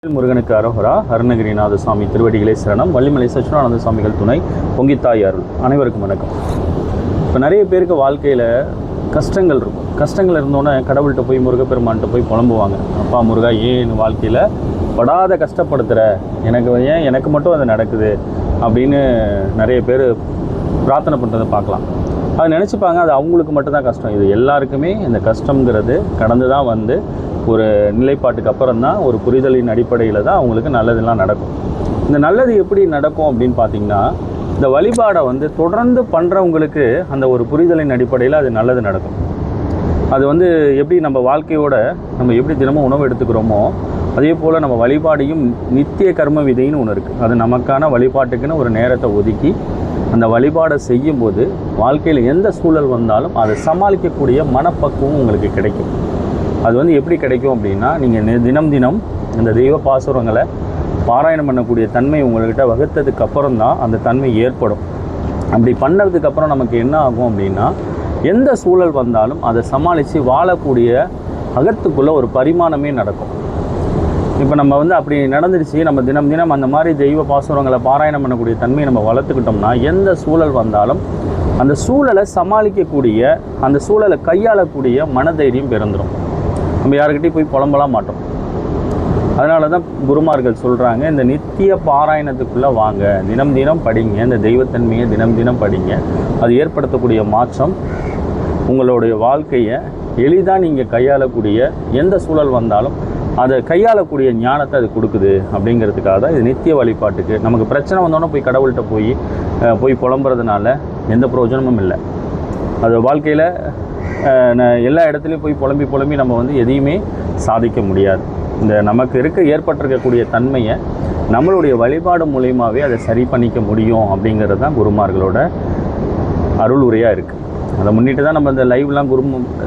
முருகனுக்கு அரோகரா. அருணகிரிநாத சுவாமி திருவடிகளே சரணம். வள்ளிமலை சச்சிதானந்த சுவாமிகள் துணை. பொங்கித்தாய் அருள். அனைவருக்கும் வணக்கம். இப்போ நிறைய பேருக்கு வாழ்க்கையில் கஷ்டங்கள் இருக்கும். கஷ்டங்கள் இருந்தோன்னே கடவுள்கிட்ட போய் முருகப்பெருமான்கிட்ட போய் புலம்புவாங்க. அப்பா முருகா, ஏன் வாழ்க்கையில் படாத கஷ்டப்படுத்துகிற, எனக்கு மட்டும் அது நடக்குது அப்படின்னு நிறைய பேர் பிரார்த்தனை பண்ணுறதை பார்க்கலாம். அது நினச்சிப்பாங்க அது அவங்களுக்கு மட்டும்தான் கஷ்டம். இது எல்லாருக்குமே இந்த கஷ்டங்கிறது கடந்து தான் வந்து ஒரு நிலைப்பாட்டுக்கு அப்புறம் தான், ஒரு புரிதலின் அடிப்படையில் தான் அவங்களுக்கு நல்லதெல்லாம் நடக்கும். இந்த நல்லது எப்படி நடக்கும் அப்படின்னு பார்த்திங்கன்னா, இந்த வழிபாடை வந்து தொடர்ந்து பண்ணுறவங்களுக்கு அந்த ஒரு புரிதலின் அடிப்படையில் அது நல்லது நடக்கும். அது வந்து எப்படி நம்ம வாழ்க்கையோட நம்ம எப்படி தினமும் உணவு எடுத்துக்கிறோமோ அதே போல் நம்ம வழிபாடையும் நித்திய கர்ம விதைன்னு ஒன்று இருக்குது. அது நமக்கான வழிபாட்டுக்குன்னு ஒரு நேரத்தை ஒதுக்கி அந்த வழிபாடை செய்யும்போது வாழ்க்கையில் எந்த சூழல் வந்தாலும் அதை சமாளிக்கக்கூடிய மனப்பக்குவம் உங்களுக்கு கிடைக்கும். அது வந்து எப்படி கிடைக்கும் அப்படின்னா, நீங்கள் தினம் இந்த தெய்வ பாசுரங்களை பாராயணம் பண்ணக்கூடிய தன்மை உங்கள்கிட்ட வகுத்ததுக்கு அப்புறம் தான் அந்த தன்மை ஏற்படும். அப்படி பண்ணதுக்கப்புறம் நமக்கு என்ன ஆகும் அப்படின்னா, எந்த சூழல் வந்தாலும் அதை சமாளித்து வாழக்கூடிய அகத்துக்குள்ளே ஒரு பரிமாணமே நடக்கும். இப்போ நம்ம வந்து அப்படி நடந்துருச்சு, நம்ம தினம் அந்த மாதிரி தெய்வ பாசுரங்களை பாராயணம் பண்ணக்கூடிய தன்மையை நம்ம வளர்த்துக்கிட்டோம்னா, எந்த சூழல் வந்தாலும் அந்த சூழலை சமாளிக்கக்கூடிய, அந்த சூழலை கையாளக்கூடிய மனதைரியம் பிறந்துடும். நம்ம யாருக்கிட்டையும் போய் புலம்பலாம் மாட்டோம். அதனால தான் குருமார்கள் சொல்கிறாங்க, இந்த நித்திய பாராயணத்துக்குள்ளே வாங்க, தினம் படிங்க, இந்த தெய்வத்தன்மையை தினம் படிங்க. அது ஏற்படுத்தக்கூடிய மாற்றம் உங்களுடைய வாழ்க்கையை எளிதாக நீங்கள் கையாளக்கூடிய, எந்த சூழல் வந்தாலும் அதை கையாளக்கூடிய ஞானத்தை அது கொடுக்குது. அப்படிங்கிறதுக்காக தான் இது நித்திய வழிபாட்டுக்கு. நமக்கு பிரச்சனை வந்தோன்னே போய் கடவுள்கிட்ட போய் புலம்புறதுனால எந்த பிரயோஜனமும் இல்லை. அது வாழ்க்கையில் எல்லா இடத்துலையும் போய் புலம்பி நம்ம வந்து எதையுமே சாதிக்க முடியாது. இந்த நமக்கு ஏற்பட்டிருக்கக்கூடிய தன்மையை நம்மளுடைய வழிபாடு மூலியமாகவே அதை சரி பண்ணிக்க முடியும். அப்படிங்கிறது தான் குருமார்களோட அருள் உரையாக இருக்குது. அதை முன்னிட்டு தான் நம்ம இந்த லைவ்லாம்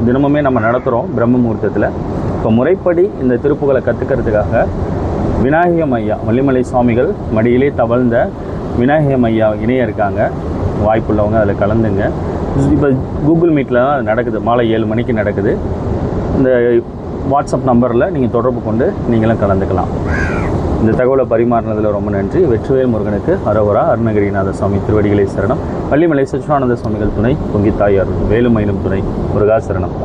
தினமுமே நம்ம நடத்துகிறோம் பிரம்ம முகூர்த்தத்தில். இப்போ முறைப்படி இந்த திருப்புகளை கற்றுக்கிறதுக்காக விநாயகம் ஐயா, வள்ளிமலை சுவாமிகள் மடியிலே தவழ்ந்த விநாயகம் ஐயா இணைய இருக்காங்க. வாய்ப்புள்ளவங்க அதில் கலந்துங்க. இப்போ கூகுள் மீட்டில் தான் அது நடக்குது. மாலை 7 மணிக்கு நடக்குது. இந்த வாட்ஸ்அப் நம்பரில் நீங்கள் தொடர்பு கொண்டு நீங்களும் கலந்துக்கலாம். இந்த தகவலை பரிமாறினதில் ரொம்ப நன்றி. வெற்றிவேல் முருகனுக்கு அரோகரா. அருணகிரிநாத சுவாமி திருவடிகளே சரணம். வள்ளிமலை சச்சிதானந்த சுவாமிகள் துணை. பொங்கித்தாய் அருள். வேலுமயிலும் துணை. முருகா சரணம்.